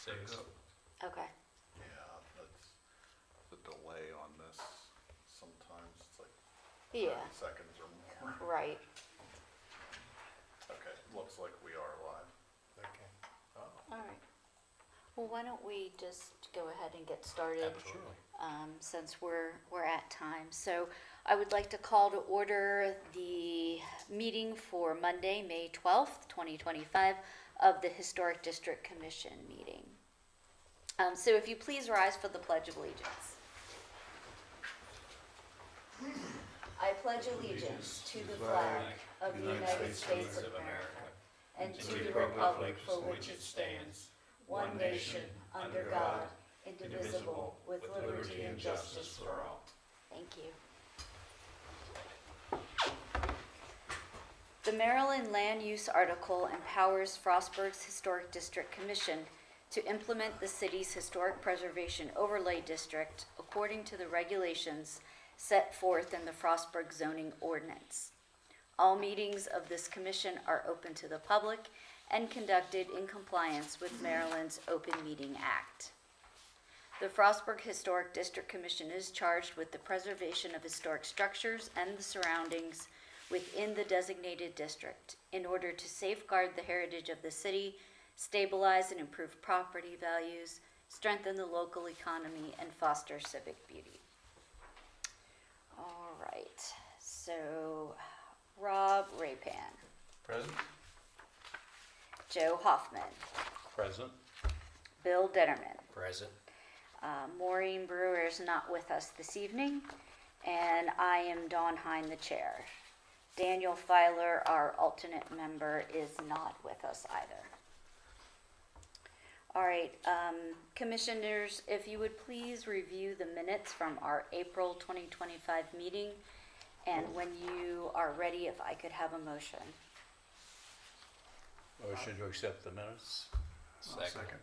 6. Okay. Yeah, that's the delay on this. Sometimes it's like Yeah, 30 seconds or more. right. Okay, looks like we are live. Okay. All right. Well, why don't we just go ahead and get started? Absolutely. Since we're at time. So I would like to call to order the meeting for Monday, May 12th, 2025 of the Historic District Commission meeting. So if you please rise for the Pledge of Allegiance. I pledge allegiance to the flag of the United States of America and to the republic for which it stands, one nation, under God, indivisible, with liberty and justice for all. Thank you. The Maryland Land Use Article empowers Frostburg's Historic District Commission to implement the city's Historic Preservation Overlay District according to the regulations set forth in the Frostburg zoning ordinance. All meetings of this commission are open to the public and conducted in compliance with Maryland's Open Meeting Act. The Frostburg Historic District Commission is charged with the preservation of historic structures and the surroundings within the designated district in order to safeguard the heritage of the city, stabilize and improve property values, strengthen the local economy, and foster civic beauty. All right, so Rob Rapan, Present? Joe Hoffman, Present. Bill Detterman. Present. Maureen Brewer is not with us this evening, and I am Dawn Hine, the chair. Daniel Filer, our alternate member, is not with us either. All right, commissioners, if you would please review the minutes from our April 2025 meeting, and when you are ready, if I could have a motion. Motion to accept the minutes. Second.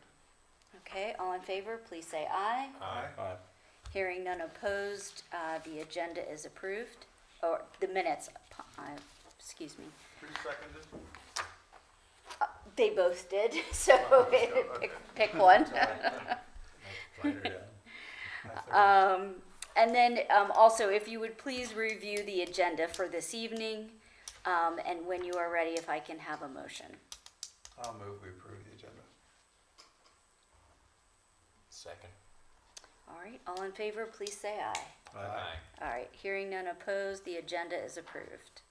Okay, all in favor, please say aye. Aye. Hearing none opposed, the agenda is approved, or the minutes, excuse me. Who seconded? They both did, so pick one. And then also, if you would please review the agenda for this evening, and when you are ready, if I can have a motion. I'll move we approve the agenda. Second. All right, all in favor, please say aye. Aye. All right, hearing none opposed, the agenda is approved.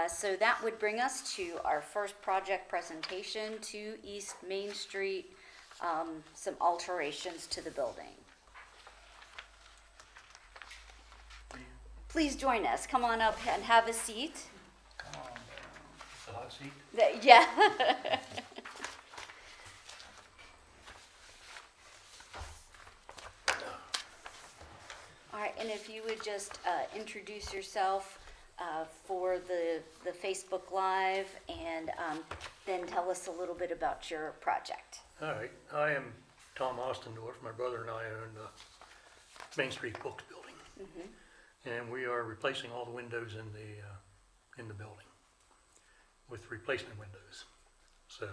So that would bring us to our first project presentation, 2 East Main Street, some alterations to the building. Please join us. Come on up and have a seat. Come on. The hot seat? Yeah. All right, and if you would just introduce yourself for the Facebook Live, and then tell us a little bit about your project. All right, I am Tom Ostendorf. My brother and I own the Main Street Books building. And we are replacing all the windows in the building with replacement windows. So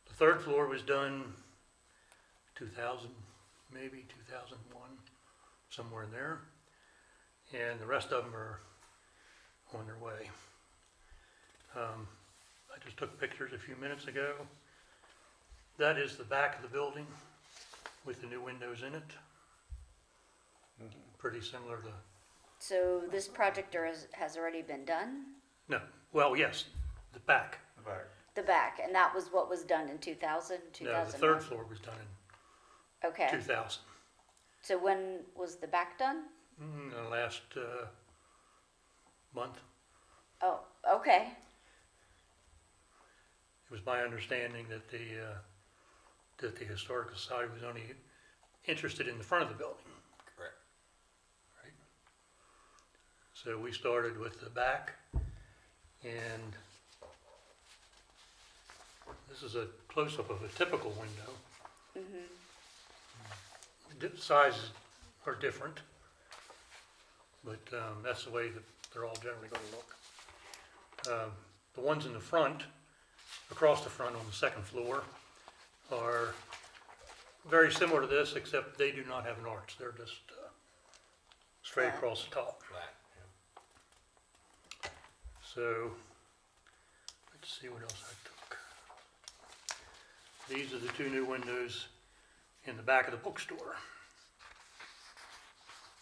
the third floor was done 2000, maybe 2001, somewhere in there. And the rest of them are on their way. I just took pictures a few minutes ago. That is the back of the building with the new windows in it. Pretty similar to, So this project has already been done? no, well, yes, the back. The back. The back, and that was what was done in 2000, No, 2001? the third floor was done in Okay, 2000. so when was the back done? The last month. Oh, okay. It was my understanding that the Historical Society was only interested in the front of the building. Correct. Right. So we started with the back, and this is a close-up of a typical window. The sizes are different, but that's the way that they're all generally going to look. The ones in the front, across the front on the second floor, are very similar to this, except they do not have an arch. They're just straight Flat. across the top. Flat. So, let's see what else I took. These are the two new windows in the back of the bookstore,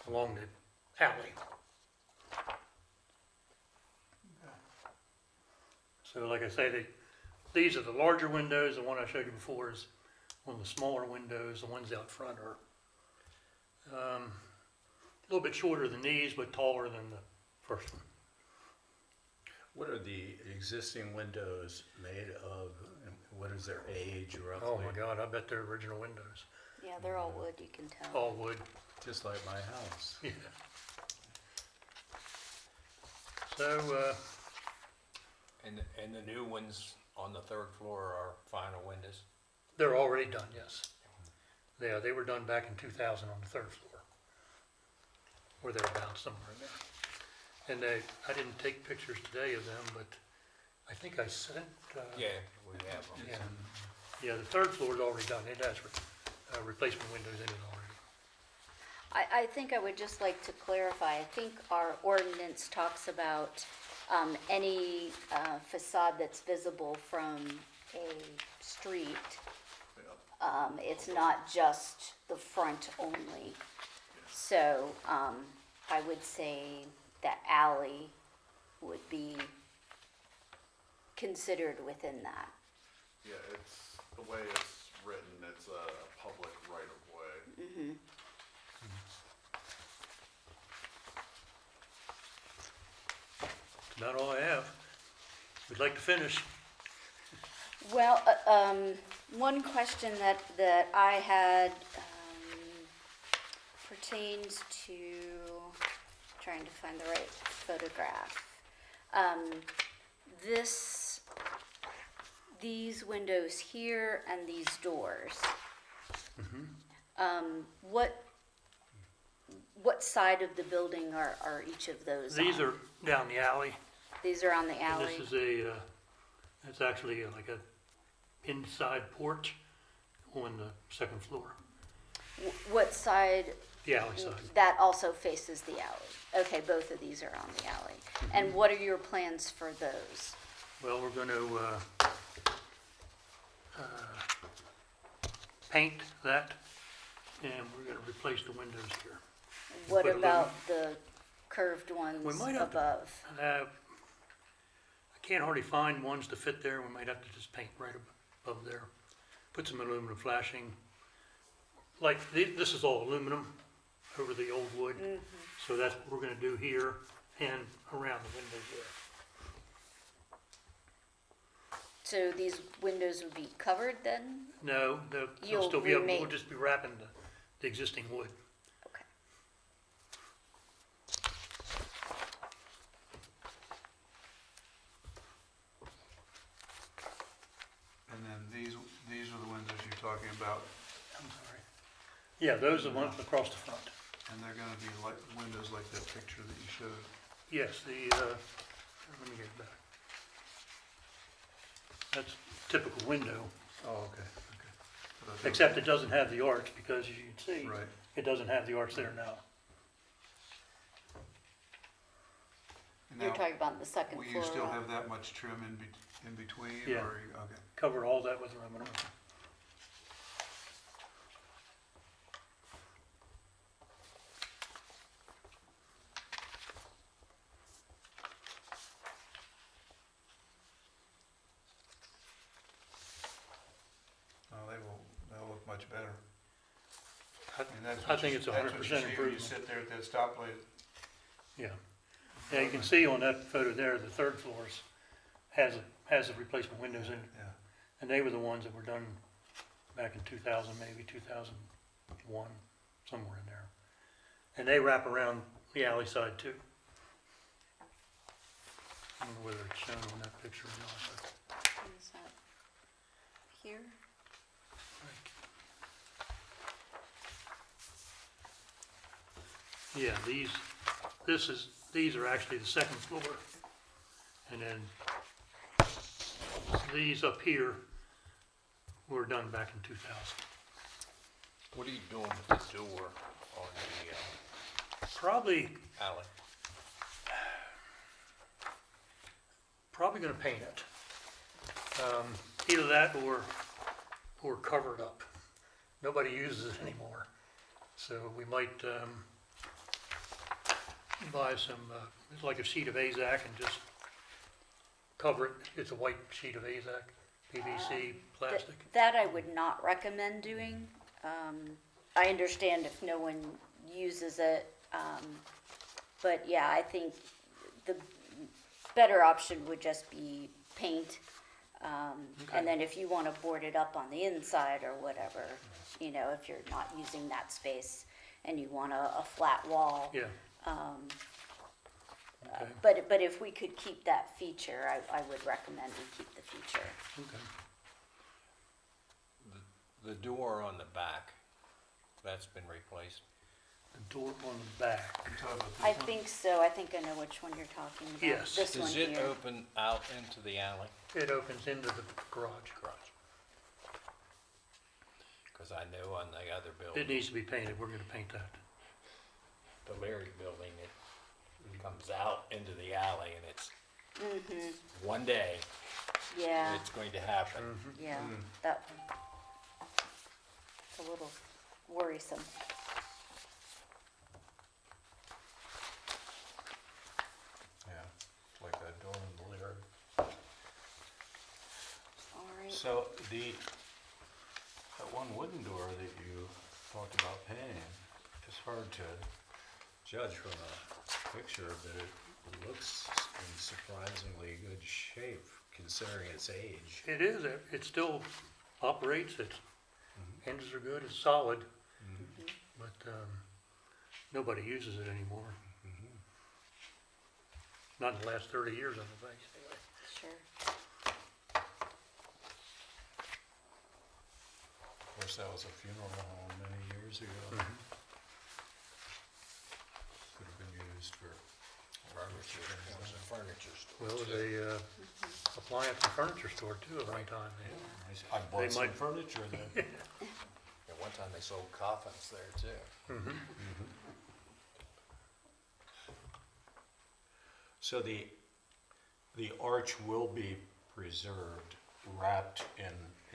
along the alley. So like I say, these are the larger windows. The one I showed you before is one of the smaller windows. The ones out front are a little bit shorter than these, but taller than the first one. What are the existing windows made of? And what is their age roughly? Oh my God, I bet they're original windows. Yeah, they're all wood, you can tell. All wood. Just like my house. Yeah. So, And the new ones on the third floor are final windows? they're already done, yes. They were done back in 2000 on the third floor. Or thereabouts, somewhere in there. And I didn't take pictures today of them, but I think I sent, Yeah, we have them. yeah, the third floor is already done. It has replacement windows in it already. I think I would just like to clarify, I think our ordinance talks about any facade that's visible from a street. Yeah. It's not just the front only. So I would say that alley would be considered within that. Yeah, it's, the way it's written, it's a public right of way. About all I have. We'd like to finish. Well, one question that I had pertains to, trying to find the right photograph. These windows here and these doors. What side of the building are each of those These on? are down the alley. These are on the And alley? this is it's actually like a inside porch on the second floor, What side? the alley side. That also faces the alley. Okay, both of these are on the alley. And what are your plans for those? Well, we're going to paint that, and we're going to replace the windows here. What Put a about the curved ones We might have to- above? I can't hardly find ones to fit there. We might have to just paint right above there. Put some aluminum flashing. Like, this is all aluminum over the old wood. So that's what we're going to do here and around the windows there. So these windows would be covered then? No, they'll You'll still be able, we'll remake- just be wrapping the existing wood. Okay. And then these are the windows you're talking about, I'm sorry. Yeah, those are the ones across the front. and they're gonna be like, windows like that picture that you showed. Yes, let me get it back. That's typical window, Oh, okay. But I thought- except it doesn't have the arch because as you can see, Right, it doesn't have the arch there now. and You're now, talking about the second will floor. you still one. have that much trim in between, Yeah. or, okay, Cover all that with aluminum. oh, they'll look much better. I And that's I what think you- it's a that's what 100% you see when improvement. You sit there at that stoplight. Yeah. Yeah, you can see on that photo there, the third floors has the replacement windows in it. Yeah, And they were the ones that were done back in 2000, maybe 2001, somewhere in there. And they wrap around the alley side too. I don't know whether it's shown on that picture or not, but Is that here? yeah, these are actually the second floor. And then these up here were done back in 2000. What are you doing with the door on the Probably alley? gonna paint it. Either that or cover it up. Nobody uses it anymore. So we might, buy some, it's like a sheet of AZAC and just cover it. It's a white sheet of AZAC, PVC, plastic. That I would not recommend doing. I understand if no one uses it, but yeah, I think the better option would just be paint. And then if you want to board it up on the inside or whatever, you know, if you're not using that space and you want a flat wall. Yeah. Okay, But if we could keep that feature, I would recommend we keep the feature. okay. The door on the back, that's been replaced. The door on the back. You talking about this I one? think so. I think I know which one you're talking about. Yes. This one Does it here. open out into the alley? It opens into the garage. Garage. Because I know on the other It building, needs to be painted. We're gonna paint that. the Leary building, it comes out into the alley and it's one day, Yeah, it's going to happen. yeah, that, it's a little worrisome. Yeah, like that door in the Leary. All right. So that one wooden door that you talked about painting, it's hard to judge from a picture, but it looks in surprisingly good shape considering its age. It is, it still operates, its hinges are good, it's solid, but, nobody uses it anymore. Not in the last 30 years, I don't think, anyway. Sure. Of course, that was a funeral home many years ago. Could have been used for Furniture, it was a furniture store. Well, it was too. a, appliance and furniture store too at one time. I bought They some might- furniture then. At one time they sold coffins there too. So the arch will be preserved, wrapped in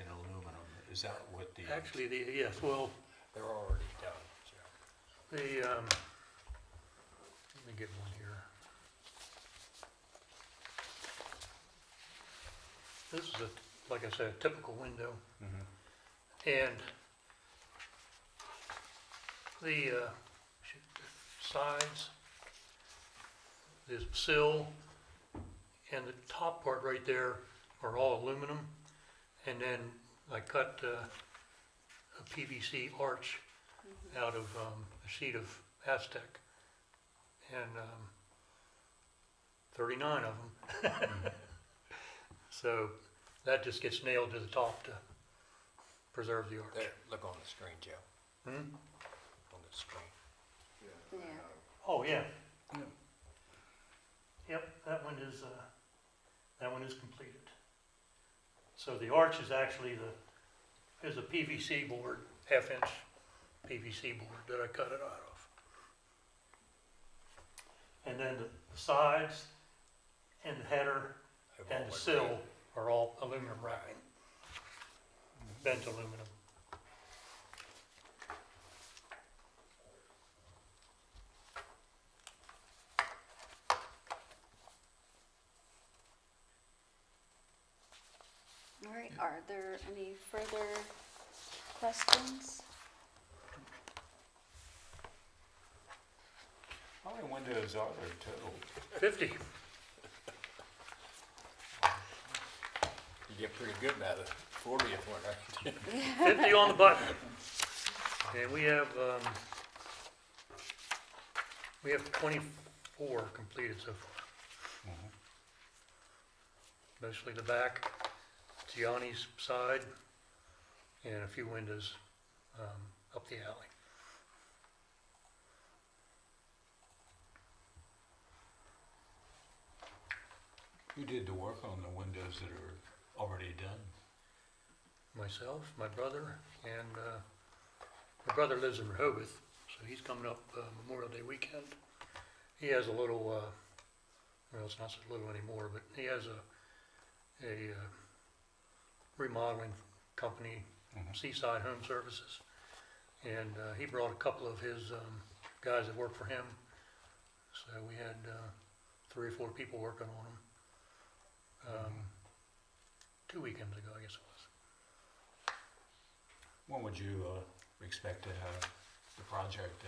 aluminum. Is that what the? Actually, yes, well, They're already done, Joe. let me get one here. This is a, like I said, a typical window. And the sides, this sill, and the top part right there are all aluminum. And then I cut a PVC arch out of a sheet of Aztec. And 39 of them. So that just gets nailed to the top to preserve the arch. There, look on the screen, Joe, Hmm? on the screen. Yeah. Oh, yeah. Yep, that one is completed. So the arch is actually is a PVC board, half-inch PVC board that I cut it out of. And then the sides and the header They've and all the been sill ready. are all aluminum wrapping, bent aluminum. All right, are there any further questions? How many windows are there total? 50. You get pretty good at it, 40th one, right? 50 on the button. And we have 24 completed so far. Mostly the back, Gianni's side, and a few windows up the alley. Who did the work on the windows that are already done? Myself, my brother, and my brother lives in Rehoboth, so he's coming up Memorial Day weekend. He has a little, well, it's not so little anymore, but he has a remodeling company, Seaside Home Services. And he brought a couple of his guys that work for him. So we had 3 or 4 people working on them. 2 weekends ago, I guess it was. When would you expect to have the project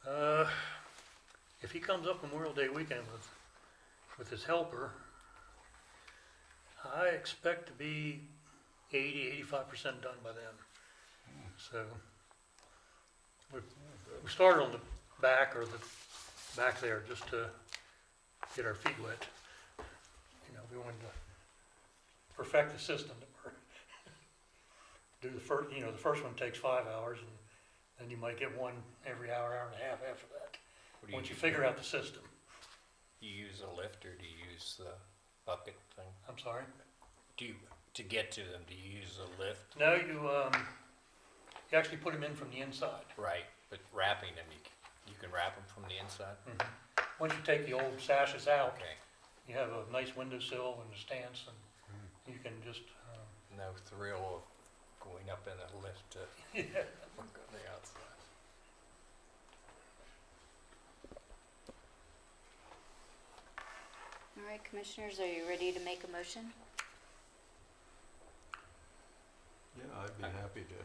done? If he comes up Memorial Day weekend with his helper, I expect to be 80–85% done by then. So we started on the back back there just to get our feet wet. You know, we wanted to perfect the system. Do the first, you know, the first one takes 5 hours, and then you might get one every hour, hour and a half after that. What do Once you figure out the system. Do you use a lift or do you use the bucket thing? I'm sorry? To get to them, do you use a lift? No, you actually put them in from the inside. Right, but wrapping them, you can wrap them from the inside? Once you take the old sashes out, Okay, you have a nice windowsill and a stance, and you can just, no thrill of going up in a lift to work on the outside. All right, commissioners, are you ready to make a motion? Yeah, I'd be happy to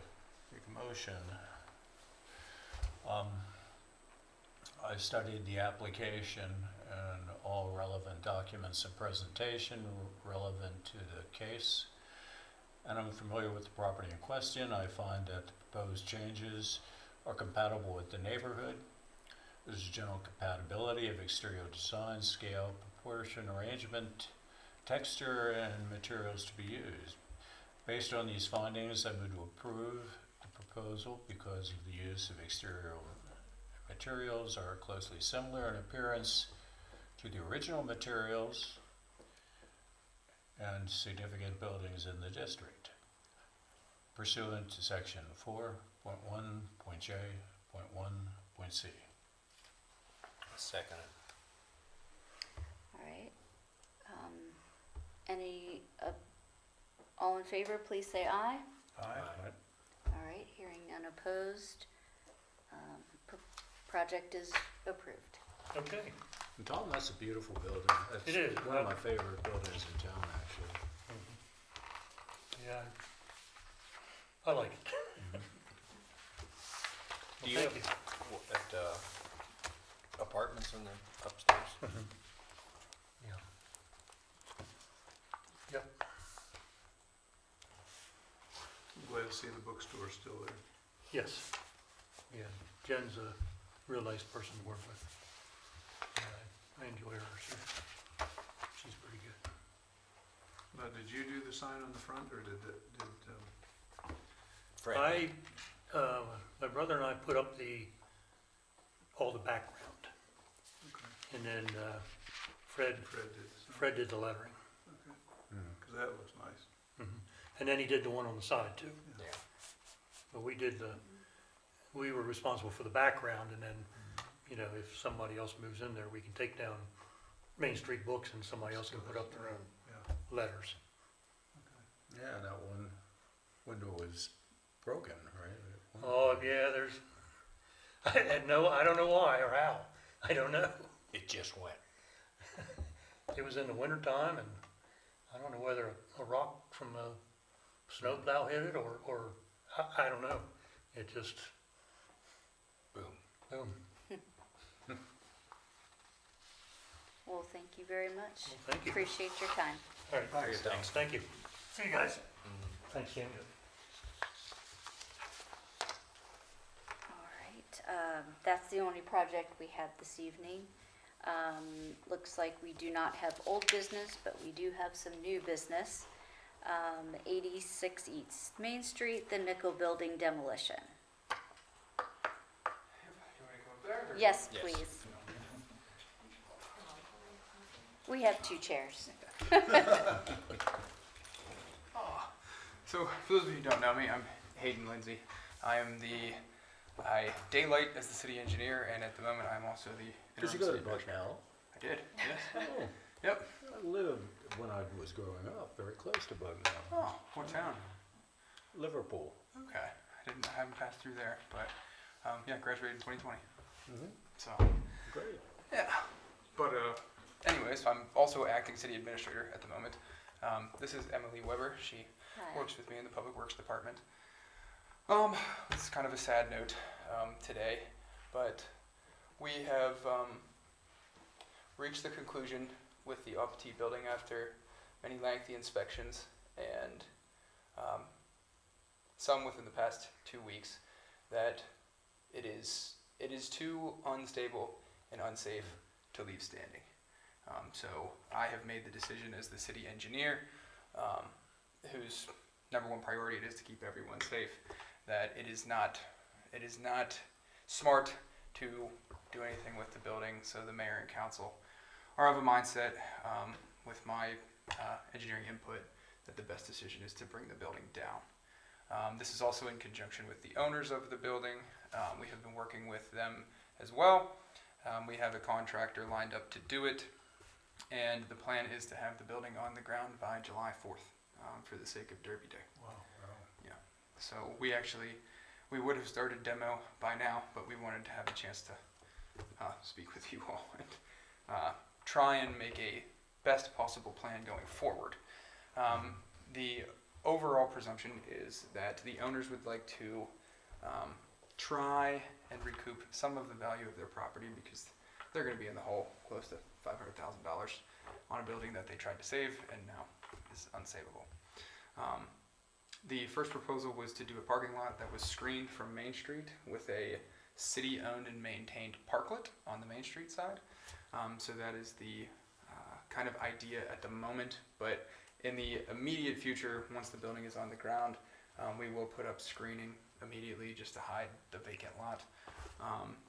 make a motion. I studied the application and all relevant documents and presentation relevant to the case, and I'm familiar with the property in question. I find that the proposed changes are compatible with the neighborhood. There's a general compatibility of exterior design, scale, proportion, arrangement, texture, and materials to be used. Based on these findings, I move to approve the proposal because of the use of exterior materials are closely similar in appearance to the original materials and significant buildings in the district. Pursuant to section 4.1.J.1.C. Second it. All right. All in favor, please say aye. Aye. All right, hearing none opposed. Project is approved. okay. And Tom, that's a beautiful building. That's It is. one of my favorite buildings in town, actually. Yeah, I like it. Do you Well, have thank you. apartments in the upstairs? Yeah. Yep. I'm glad to see the bookstore still there. Yes. Yeah. Jen's a real nice person to work with. I enjoy her. She's pretty good. Now, did you do the sign on the front, or did Fred? My brother and I put up all the background, okay, and then Fred Fred did the sign? Fred did the lettering, Because that looks nice. and then he did the one on the side too. Yeah. But we were responsible for the background, and then, you know, if somebody else moves in there, we can take down Main Street Books and somebody else can put up their own Yeah. letters. Yeah, that one window was broken, right? Oh, yeah, I don't know why or how. I don't know. It just went. It was in the wintertime, and I don't know whether a rock from a snowplow hit it or I don't know. It just, Boom. boom. Well, thank you very much. Well, thank you. Appreciate your time. All right, Thanks. Thanks. thank you. See you guys. Thanks, Ken. All right, that's the only project we had this evening. Looks like we do not have old business, but we do have some new business. 86 East Main Street, the Nickel Building demolition. Yes, Yes. please. We have 2 chairs. So, for those of you who don't know me, I'm Hayden Lindsay. I am the I daylight as the city engineer, and at the moment, I'm also the Because you interim go to city Bucknell. I did, yes. Oh, Yep. I lived, when I was growing up, very close to Bucknell. Oh, what town? Liverpool. Okay. I haven't passed through there, but yeah, graduated in 2020. Mhm. So Great. yeah. But anyways, I'm also acting city administrator at the moment. This is Emily Weber. She Hi. works with me in the Public Works Department. This is kind of a sad note today, but we have reached the conclusion with the OPT building after many lengthy inspections and some within the past 2 weeks that it is too unstable and unsafe to leave standing. So I have made the decision as the city engineer, whose number one priority it is to keep everyone safe, that it is not smart to do anything with the building. So the mayor and council are of a mindset, with my engineering input, that the best decision is to bring the building down. This is also in conjunction with the owners of the building. We have been working with them as well. We have a contractor lined up to do it, and the plan is to have the building on the ground by July 4th for the sake of Derby Day. Wow. So we would have started demo by now, but we wanted to have a chance to speak with you all and try and make a best possible plan going forward. The overall presumption is that the owners would like to try and recoup some of the value of their property, because they're going to be in the hole close to $500,000 on a building that they tried to save and now is unsavable. The first proposal was to do a parking lot that was screened from Main Street with a city-owned and maintained parklet on the Main Street side. So that is the kind of idea at the moment, but in the immediate future, once the building is on the ground, we will put up screening immediately just to hide the vacant lot.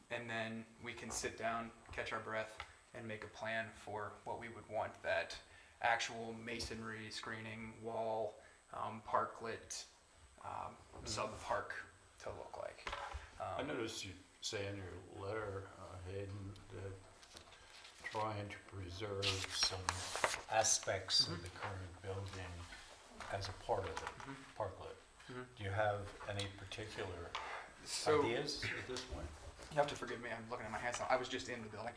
And then we can sit down, catch our breath, and make a plan for what we would want that actual masonry screening wall, parklet, sub-park to look like. I noticed you say in your letter, Hayden, that trying to preserve some aspects of the current building as a part of the parklet. Do you have any particular ideas at this point? You have to forgive me, I'm looking at my hands now. I was just in the building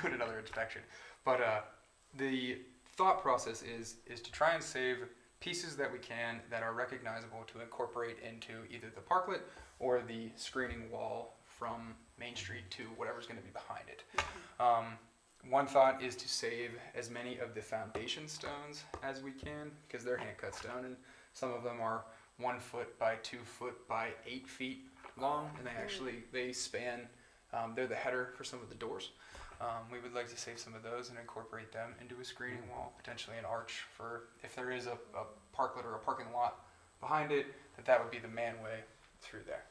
doing another inspection. But the thought process is to try and save pieces that we can that are recognizable to incorporate into either the parklet or the screening wall from Main Street to whatever's going to be behind it. One thought is to save as many of the foundation stones as we can, because they're hand-cut stone, and some of them are 1 foot by 2 foot by 8 feet long, and they span. They're the header for some of the doors. We would like to save some of those and incorporate them into a screening wall, potentially an arch for if there is a parklet or a parking lot behind it, that would be the manway through there.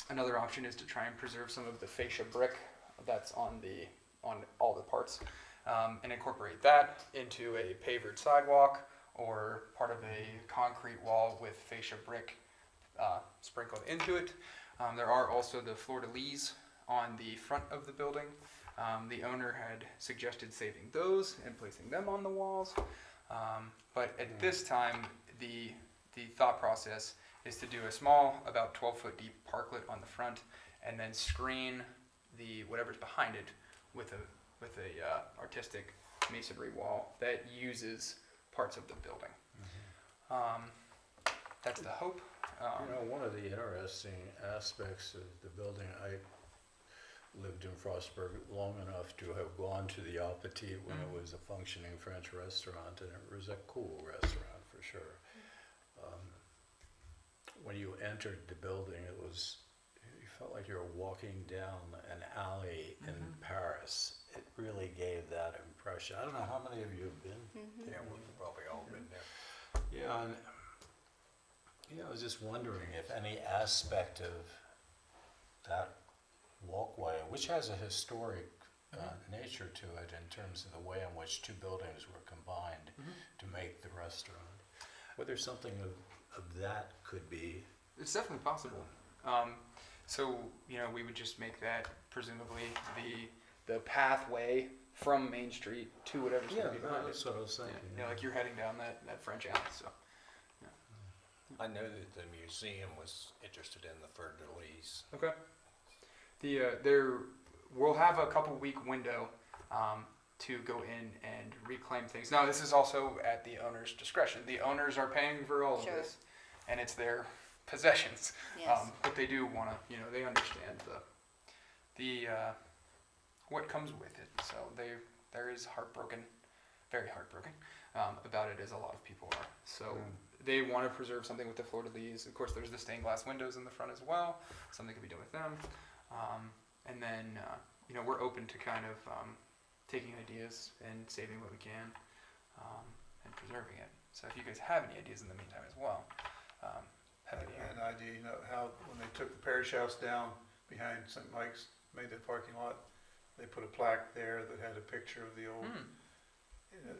Another option is to try and preserve some of the fascia brick that's on all the parts, and incorporate that into a pavered sidewalk or part of a concrete wall with fascia brick sprinkled into it. There are also the fleur-de-lis on the front of the building. The owner had suggested saving those and placing them on the walls, but at this time the thought process is to do a small, about 12-foot deep parklet on the front, and then screen whatever's behind it with a artistic masonry wall that uses parts of the building. That's the hope. One of the interesting aspects of the building, I lived in Frostburg long enough to have gone to the Appetit when it was a functioning French restaurant, and it was a cool restaurant for sure. When you entered the building, you felt like you were walking down an alley in Paris. It really gave that impression. I don't know how many of you have been. Yeah, we've probably all been there. Yeah, and I was just wondering if any aspect of that walkway, which has a historic nature to it in terms of the way in which two buildings were combined to make the restaurant, whether something of that could be. It's definitely possible. So, you know, we would just make that presumably the pathway from Main Street to whatever's Yeah, gonna be behind it. that's what I was Yeah, thinking. you know, like you're heading down that French alley, so. I know that the museum was interested in the fleur-de-lis. Okay. We'll have a couple week window to go in and reclaim things. Now, this is also at the owner's discretion. The owners are paying for all Sure. of this, and it's their possessions. Yes. But they do want to, you know, they understand the what comes with it. So there is very heartbroken about it, as a lot of people are. So they want to preserve something with the fleur-de-lis. Of course, there's the stained glass windows in the front as well. Something can be done with them. And then, you know, we're open to kind of taking ideas and saving what we can and preserving it. So if you guys have any ideas in the meantime as well, happy to hear. An idea, you know, how when they took the parish house down behind St. Mike's, made the parking lot, they put a plaque there that had a picture of the old, you know,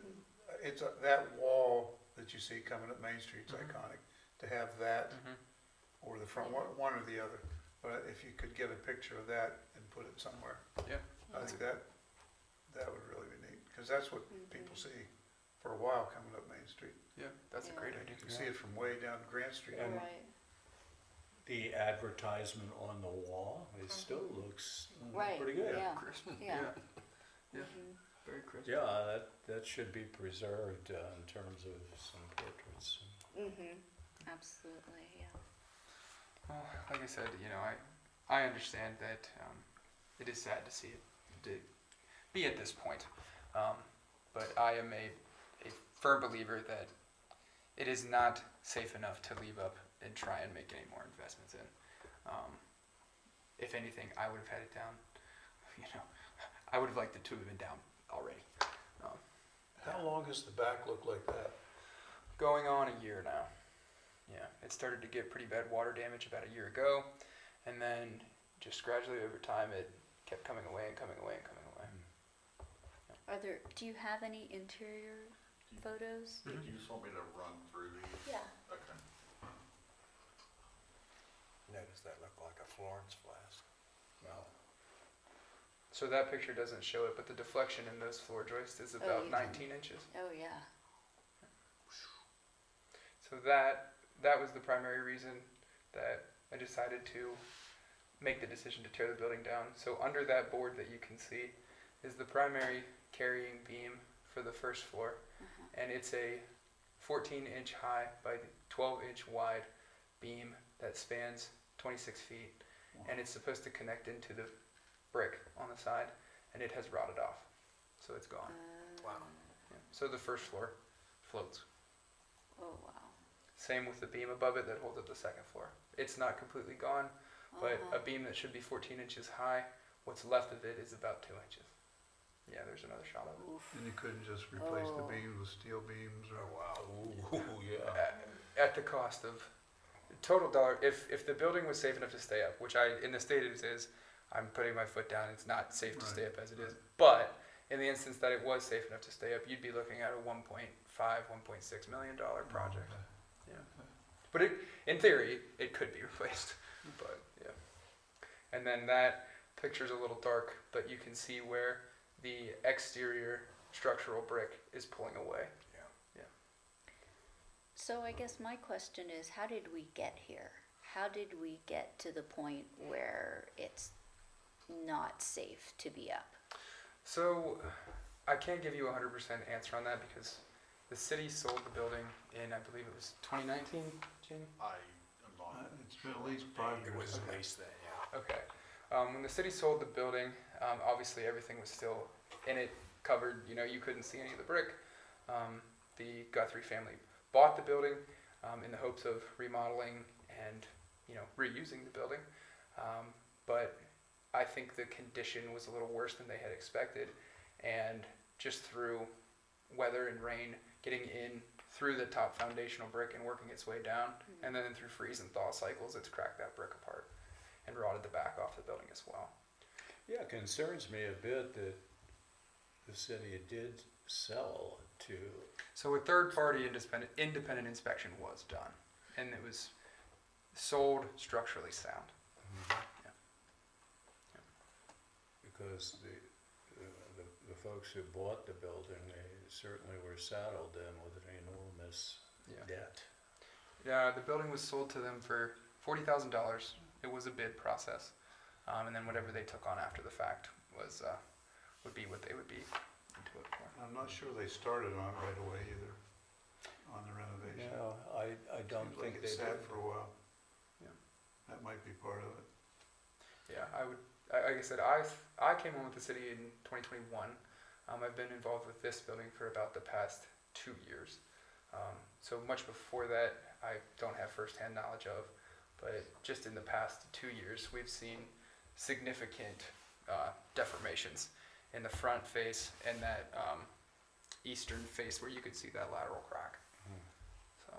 it's that wall that you see coming up Main Street's iconic. To have that or the front, one or the other. But if you could get a picture of that and put it somewhere, Yeah. I think that would really be neat, because that's what people see for a while coming up Main Street. Yeah, that's a Yeah. great idea. You can see it from way down Grant Street. And Right. the advertisement on the wall, it still looks Right, pretty good. yeah. Crisp. Yeah. Yeah. Mhm. Very crisp. Yeah, that should be preserved in terms of some portraits. Absolutely, yeah. Well, like I said, you know, I understand that it is sad to see it to be at this point, but I am a firm believer that it is not safe enough to leave up and try and make any more investments in. If anything, I would have had it down. You know, I would have liked it to have been down already. How long does the back look like that? Going on a year now. Yeah, it started to get pretty bad water damage about a year ago, and then just gradually over time it kept coming away and coming away and coming away. Do you have any interior photos? Do you just want me to run through these? Yeah. Okay. Notice that looked like a Florence flask. Well, So that picture doesn't show it, but the deflection in those floor joists is about you 19 inches. Oh, yeah. So that was the primary reason that I decided to make the decision to tear the building down. So under that board that you can see is the primary carrying beam for the first floor, and it's a 14-inch high by 12-inch wide beam that spans 26 feet, and it's supposed to connect into the brick on the side, and it has rotted off, so it's gone. Wow. Yeah. So the first floor floats. Oh, wow. Same with the beam above it that holds up the second floor. It's not completely gone, but a beam that should be 14 inches high, what's left of it is about 2 inches. Yeah, there's another shot of it. Oof. And you couldn't just replace the Oh. beams with steel beams or? wow. Ooh, yeah. At the cost of total dollar, if the building was safe enough to stay up, which in the state it is, I'm putting my foot down, it's not safe to Right. stay up as it is. But in the instance that it was safe enough to stay up, you'd be looking at a $1.6 million project. Yeah. But in theory, it could be replaced. But yeah. And then that picture's a little dark, but you can see where the exterior structural brick is pulling away. So I guess my question is, how did we get here? How did we get to the point where it's not safe to be up? So I can't give you a 100% answer on that because the city sold the building in, I believe it was 2019, Jamie? I am not. It's been at least 5 It years. was at least that, yeah. Okay. When the city sold the building, obviously everything was still in it, covered. You know, you couldn't see any of the brick. The Guthrie family bought the building in the hopes of remodeling and, you know, reusing the building. But I think the condition was a little worse than they had expected, and just through weather and rain, getting in through the top foundational brick and working its way down, and then through freeze and thaw cycles, it's cracked that brick apart and rotted the back off the building as well. Yeah, it concerns me a bit that the city did sell to, So a third-party independent inspection was done, and it was sold structurally sound. Because the folks who bought the building, they certainly were saddled then with an enormous Yeah. debt. Yeah, the building was sold to them for $40,000. It was a bid process, and then whatever they took on after the fact was would be what they would be into it for. I'm not sure they started on it right away either, on the renovation. No, I don't Seems like think it they sat did. for a while. Yeah. That might be part of it. Yeah, like I said, I came on with the city in 2021. I've been involved with this building for about the past 2 years. So much before that, I don't have firsthand knowledge of, but just in the past 2 years, we've seen significant deformations in the front face and that eastern face where you could see that lateral crack. So,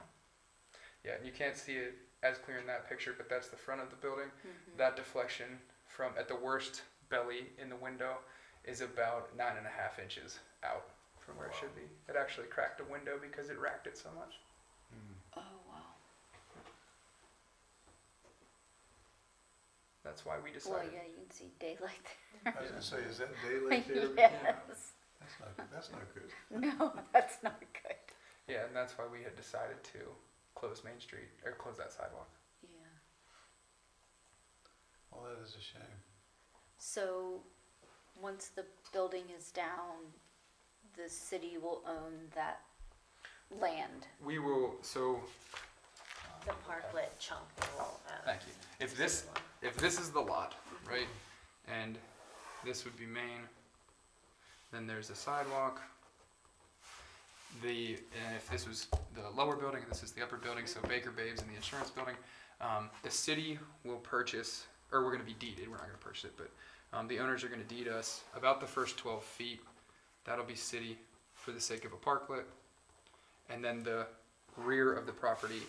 yeah, and you can't see it as clear in that picture, but that's the front of the building. That deflection from at the worst belly in the window is about 9.5 inches out from where it should be. It actually cracked a window because it racked it so much. Oh, wow. That's why we Well, decided. yeah, you can see daylight I was gonna say, is that daylight there. there? Yes. That's not good. No, that's not good. Yeah, and that's why we had decided to close Main Street or close that sidewalk. Yeah. Well, that is a shame. So, once the building is down, the city will own that land. We will. So, The parklet chunk will, thank you. If this is the lot, right, and this would be Main, then there's a sidewalk. And if this was the lower building, and this is the upper building, so Baker Babes and the insurance building, the city will purchase, or we're going to be deeded. We're not going to purchase it, but the owners are going to deed us about the first 12 feet. That'll be city for the sake of a parklet, and then the rear of the property,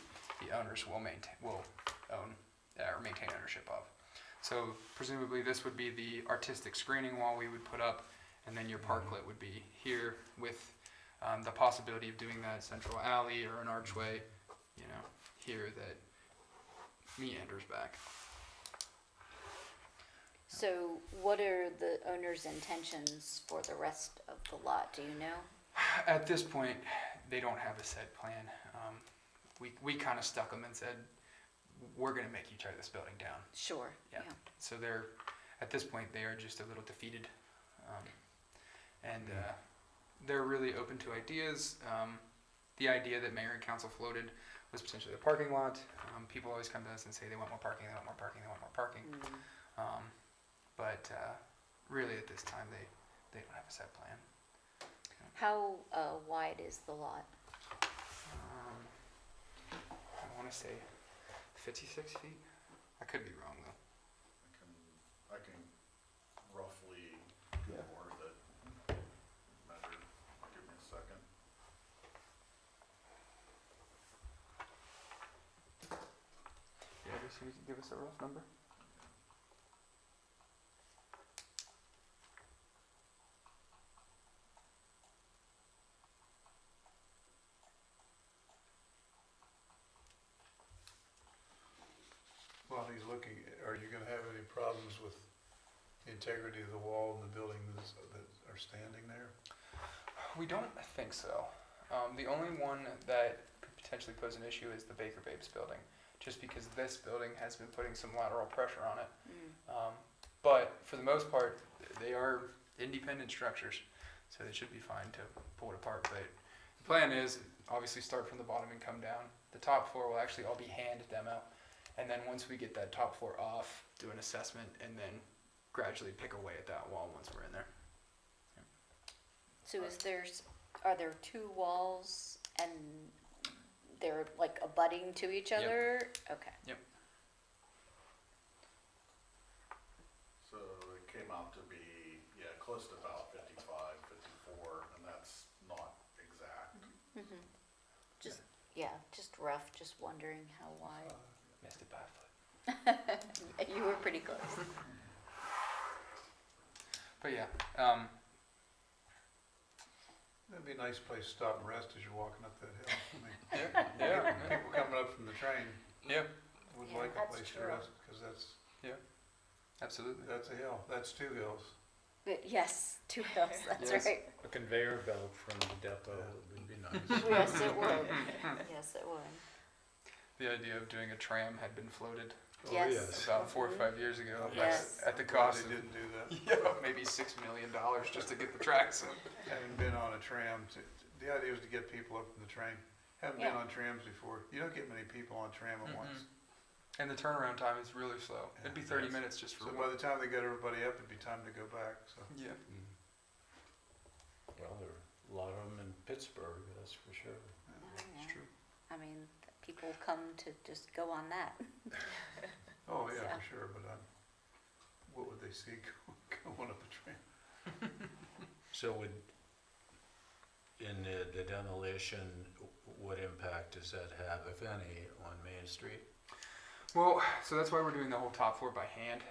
the owners will own or maintain ownership of. So presumably this would be the artistic screening wall we would put up, and then your parklet would be here with the possibility of doing that central alley or an archway, here that meanders back. So, what are the owner's intentions for the rest of the lot? Do you know? At this point, they don't have a set plan. We kind of stuck them and said, we're going to make you tear this building down. Sure. Yeah. So at this point, they are just a little defeated. And they're really open to ideas. The idea that mayor and council floated was potentially a parking lot. People always come to us and say they want more parking, they want more parking, they want more parking. But really at this time, they don't have a set plan. How wide is the lot? I want to say 56 feet. I could be wrong though. I can roughly Yeah. word it, measure, give me a second. Yeah, I guess you could give us a rough number. While he's looking, are you gonna have any problems with the integrity of the wall and the building that are standing there? We don't think so. The only one that could potentially pose an issue is the Baker Babes building, just because this building has been putting some lateral pressure on it. But for the most part, they are independent structures, so they should be fine to pull it apart. But the plan is obviously start from the bottom and come down. The top floor will actually all be hand demo, and then once we get that top floor off, do an assessment, and then gradually pick away at that wall once we're in there. So are there two walls and they're like abutting to each Yep. other? Okay. So it came out to be, close to about 55, 54, and that's not exact. Just rough, just wondering how wide. Missed it by a foot. You were pretty close. But yeah, That'd be a nice place to stop and rest as you're walking up that hill. I mean, yeah, people coming up from the train yeah. would Yeah. like place to true. rest, cause Absolutely. that's a hill, that's 2 hills. But yes, 2 hills, that's Yes. right. A conveyor belt from the depot would be nice. Yes, it would. Yes, it would. The idea of doing a tram had been floated Oh, Yes. about 4 or 5 years ago. Yes. At the Glad cost they of didn't do that. yeah, maybe $6 million just to get the tracks. Having been on a tram, the idea was to get people up from the train. Haven't been Yeah. on trams before. You don't get many people on tram at once. And the turnaround time is really slow. It'd be 30 Yes. minutes just for So by one. the time they got everybody up, it'd be time to go back, so. Yeah. Well, there are a lot of them in Pittsburgh, that's for sure. Oh, It's yeah. true. I mean, people come to just go on that. Oh, yeah, So- for sure, but what would they see going up a train? So would, in the demolition, what impact does that have, if any, on Main Street? Well, so that's why we're doing the whole top floor by hand.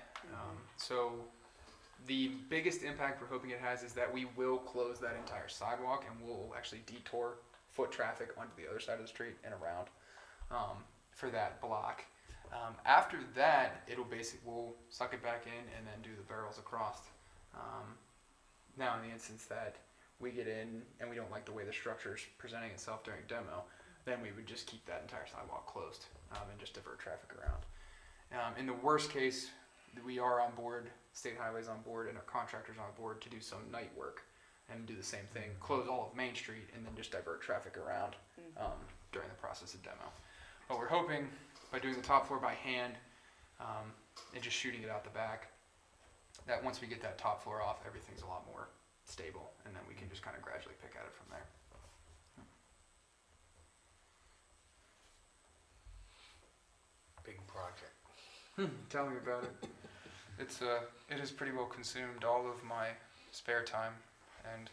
So the biggest impact we're hoping it has is that we will close that entire sidewalk and we'll actually detour foot traffic onto the other side of the street and around for that block. After that, we'll suck it back in and then do the barrels across. Now, in the instance that we get in and we don't like the way the structure's presenting itself during demo, then we would just keep that entire sidewalk closed and just divert traffic around. In the worst case, we are on board, State Highway's on board, and our contractor's on board to do some night work and do the same thing, close all of Main Street and then just divert traffic around during the process of demo. But we're hoping by doing the top floor by hand and just shooting it out the back, that once we get that top floor off, everything's a lot more stable, and then we can just kind of gradually pick at it from there. Big project. Tell me about it. It has pretty well consumed all of my spare time, and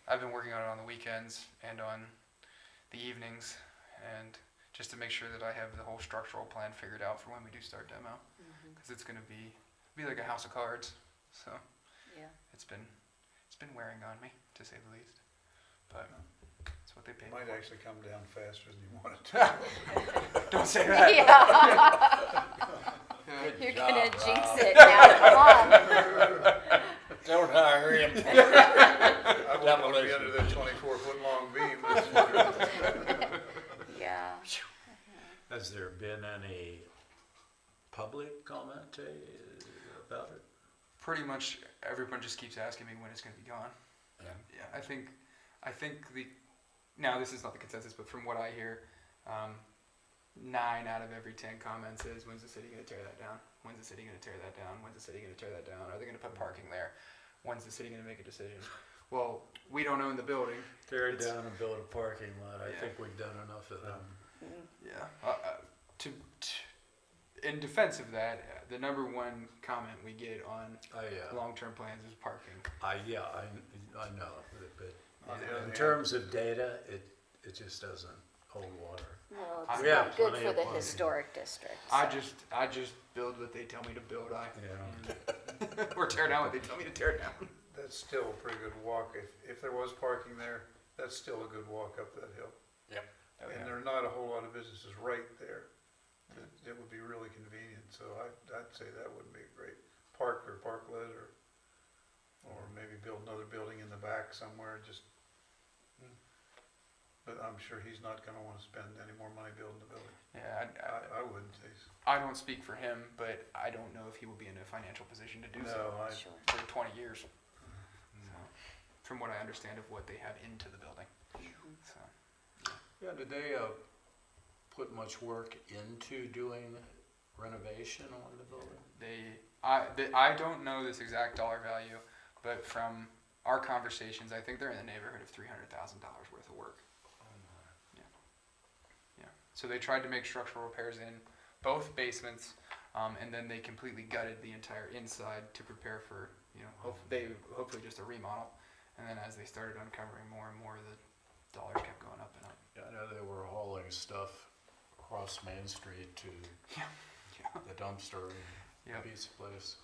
I've been working on it on the weekends and on the evenings, and just to make sure that I have the whole structural plan figured out for when we do start demo, because it's going to be like a house of cards. So Yeah. it's been wearing on me, to say the least. But it's what they paid It me might for. actually come down faster than you want it to. Don't say that. Yeah, Yeah. you're job, gonna jinx Rob. it now, come on. Don't hire him. I won't want to be under that 24-foot long beam, that's for sure. Yeah. Has there been any public comment about it? Pretty much everyone just keeps asking me when it's going to be gone. Yeah. Yeah, I think now this is not the consensus, but from what I hear, 9 out of every 10 comments is, when's the city going to tear that down? When's the city going to tear that down? When's the city going to tear that down? Are they going to put parking there? When's the city going to make a decision? Well, we don't own the building. Tear it It's- down and build a parking lot, I Yeah. think we've done enough of them. Yeah. In defense of that, the number one comment we get on long-term plans is parking. I know, but On the other in hand- terms of data, it just doesn't hold water. Well, I- it's Yeah, not good plenty for of the parking. historic district. I so. just build what they tell me to build. Yeah. Or tear down what they tell me to tear down. That's still a pretty good walk. If there was parking there, that's still a good walk up that hill. Oh, And there are not a whole lot of businesses right there. It would be really convenient, so I'd say that would be a great park or parklet or maybe build another building in the back somewhere, just. But I'm sure he's not gonna wanna spend any more money building the building. Yeah, I wouldn't say so. I don't speak for him, but I don't know if he will be in a financial position to do so No, Sure. for 20 years. So, from what I understand of what they have into the building. So, Yeah, did they put much work into doing renovation on the building? I don't know this exact dollar value, but from our conversations, I think they're in the neighborhood of $300,000 worth of work. Yeah. So they tried to make structural repairs in both basements, and then they completely gutted the entire inside to prepare for, hopefully just a remodel. And then as they started uncovering more and more, the dollars kept going up and up. Yeah, I know they were hauling stuff across Main Street to Yeah. the dumpster and Yeah. pizza place.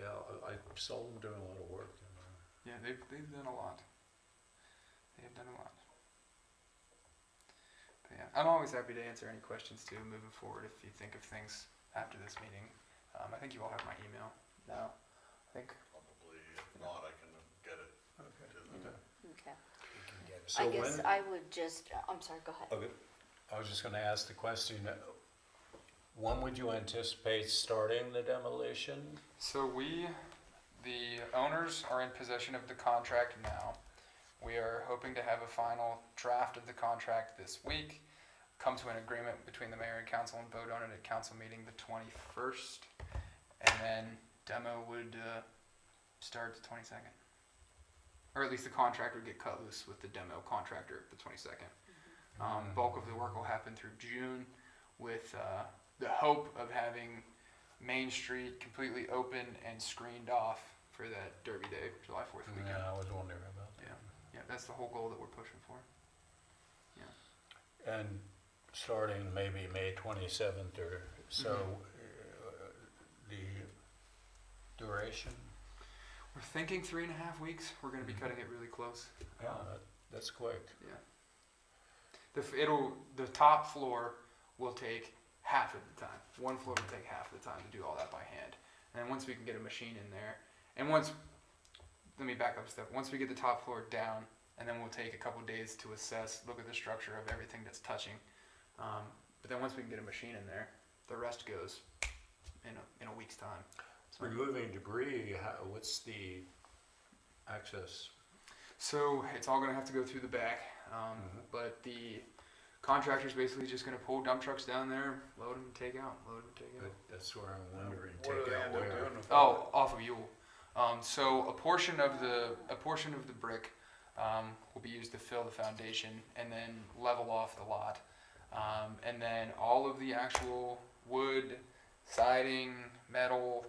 Yeah, I saw them doing a lot of work. Yeah, they've done a lot. They have done a lot. Yeah, I'm always happy to answer any questions too, moving forward, if you think of things after this meeting. I think you all have my email now. I think, Probably, if not, I can get it Okay. to them. Okay. You can get it. So I guess when- I would just, I'm sorry, go ahead. Okay, I was just gonna ask the question, when would you anticipate starting the demolition? so the owners are in possession of the contract now. We are hoping to have a final draft of the contract this week, come to an agreement between the mayor and council and vote on it at council meeting the 21st. And then demo would start the 22nd. Or at least the contract would get cut loose with the demo contractor the 22nd. Bulk of the work will happen through June with the hope of having Main Street completely open and screened off for that Derby Day, July 4th weekend. Yeah, I was wondering about that. Yeah, that's the whole goal that we're pushing for. And starting maybe May 27th or so, the duration? We're thinking 3.5 weeks. We're going to be cutting it really close. Yeah, that's quick. Yeah. The top floor will take half of the time. One floor will take half of the time to do all that by hand. And then once we can get a machine in there, and let me back up a step. Once we get the top floor down, and then we'll take a couple days to assess, look at the structure of everything that's touching. But then once we can get a machine in there, the rest goes in a week's time. So, Removing debris, what's the access? so it's all going to have to go through the back, but the contractor's basically just going to pull dump trucks down there, load them and take out, load them and take out. That's where I'm wondering, What do take they out end up where? doing with Oh, off of Yule. So a portion of the brick will be used to fill the foundation and then level off the lot. And then all of the actual wood, siding, metal,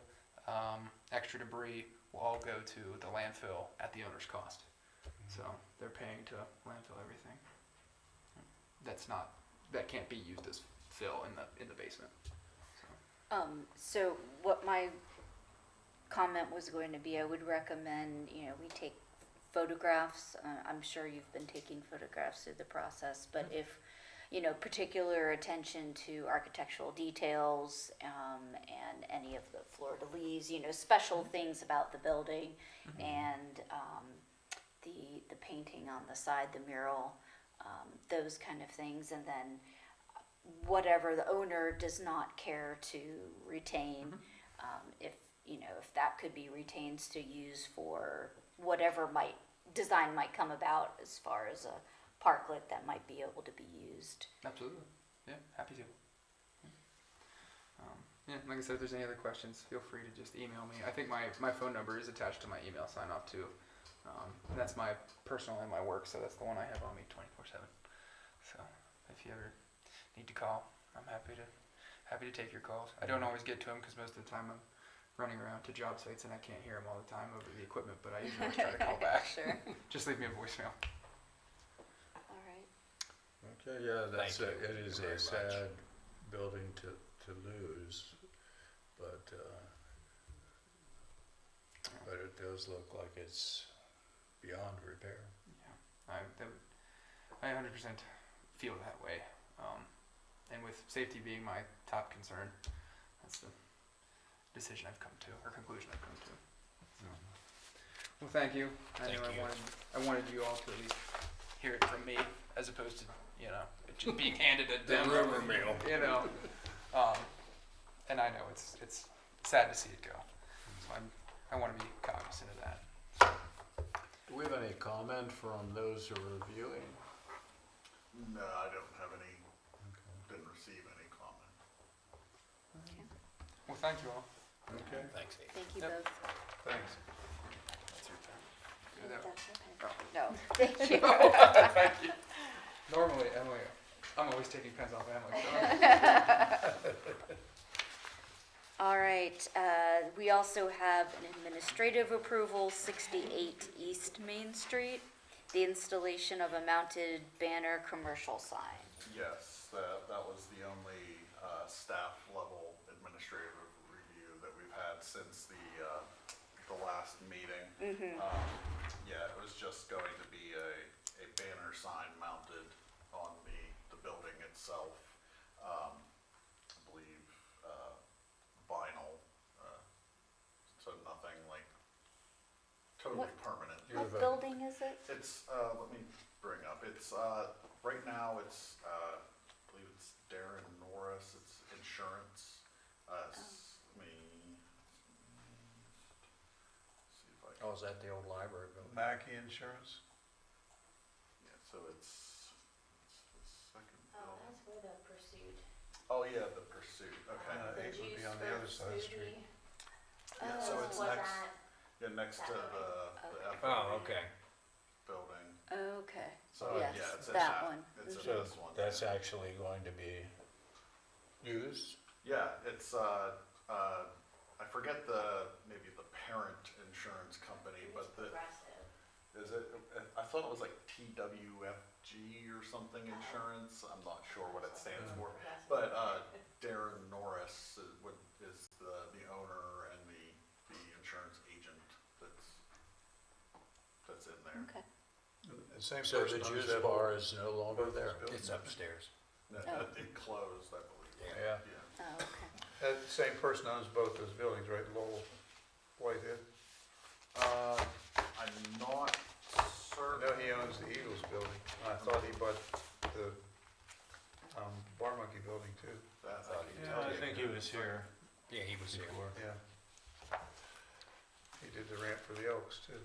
extra debris will all go to the landfill at the owner's cost. So they're paying to landfill everything. That can't be used as fill in the basement. So what my comment was going to be, I would recommend, we take photographs. I'm sure you've been taking photographs through the process, but if, particular attention to architectural details, and any of the fleur-de-lis, special things about the building, and, the painting on the side, the mural, those kind of things, and then whatever the owner does not care to retain, if that could be retained to use for whatever design might come about as far as a parklet that might be able to be used. Absolutely. Yeah, happy to. Yeah, like I said, if there's any other questions, feel free to just email me. I think my phone number is attached to my email sign-off too. And that's my personal and my work, so that's the one I have on me 24/7. So if you ever need to call, I'm happy to take your calls. I don't always get to them because most of the time I'm running around to job sites and I can't hear them all the time over the equipment, but I usually always try to call back. Sure. Just leave me a voicemail. All right. Okay, yeah, that's, Thank you. it is very a much. sad building to lose, but it does look like it's beyond repair. I 100% feel that way. And with safety being my top concern, that's the decision I've come to, or conclusion I've come to. Well, thank you. Thank you. I wanted you all to at least hear it from me, as opposed to, it just being handed a demo. rumor mill. And I know it's sad to see it go. So I want to be cognizant of that. Do we have any comment from those who are reviewing? No, I don't have any, didn't receive any comment. Well, thank you all. Okay. Thanks, Steve. Thank you Yep. both. Thanks. That's your turn. That's that- okay. No, thank you. Thank you. Normally, Emily, I'm always taking pens off Emily. So. All right, we also have an administrative approval, 68 East Main Street, the installation of a mounted banner commercial sign. Yes, that was the only staff level administrative review that we've had since the last meeting. Yeah, it was just going to be a banner sign mounted on the building itself, I believe, vinyl, so nothing like totally What- permanent. What building is it? It's, let me bring up, it's, right now, it's, I believe it's Darren Norris, it's insurance. Let me, see if I can, Oh, is that the old library building? Mackey Insurance? yeah, so it's the second Oh, building. that's where the pursuit. Oh, yeah, the Pursuit, okay. The It would be juice on the other for side of the Smoothies. Yeah, so Oh. it's Was next, that, yeah, next to the Okay. Oh, F&B okay. building. Okay, So, yes, yeah, it's in that one. It's in So this one. that's actually going to be used? Yeah, it's, I forget maybe the parent insurance company, it was but progressive. is it, I thought it was like TWFG or something insurance, I'm not sure what it stands for. Progressive. But, Darren Norris is the owner and the insurance agent that's in there. Okay. The same So person the owns juice that bar is no longer both those there? buildings. It's upstairs. No, Oh. It closed, I believe. Yeah. Yeah. Oh, okay. That same person owns both those buildings, right, Lowell, Whitehead? I'm not I certain. know he owns the Eagles building. I thought he bought the Bar Monkey building too. That- thought he Yeah, I think he was here Yeah, he was here. before. Yeah. He did the ramp for the Elks too.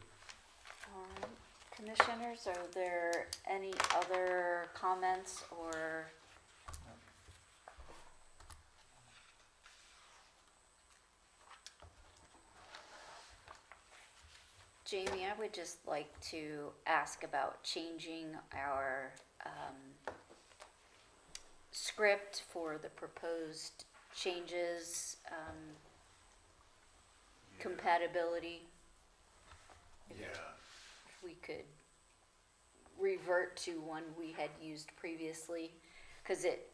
Commissioners, are there any other comments or? Jamie, I would just like to ask about changing our script for the proposed changes, compatibility. Yeah, If we could revert to one we had used previously, because it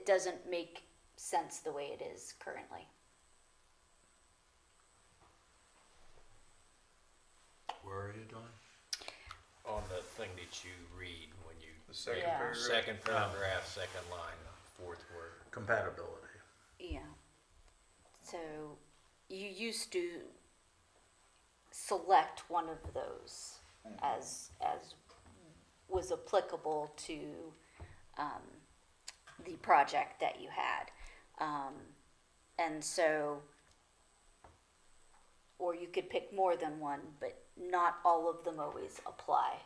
doesn't make sense the way it is currently. Where are you, Don? On the thing that you read when you. The second Yeah. paragraph. Second paragraph, second line, fourth word. Compatibility. Yeah. So you used to select one of those as was applicable to the project that you had. And so, or you could pick more than one, but not all of them always apply.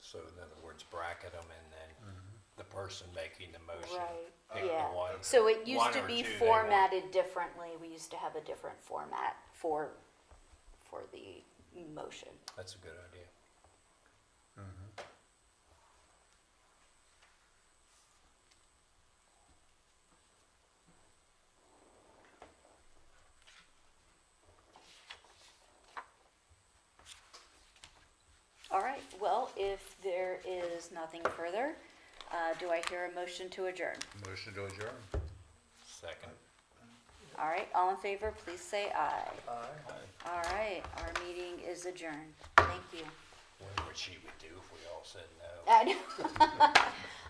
So in other words, bracket them and then the person making the motion. Right, pick yeah. the one. So it used one to or be two they formatted differently. We used to have a different format for the motion. want. That's a good idea. All right, well, if there is nothing further, do I hear a motion to adjourn? Motion to adjourn. Second. All right, all in favor, please say aye. Aye. All right, our meeting is adjourned. Thank you. Wonder what she would do if we all said no. I know.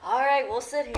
All right, we'll sit here.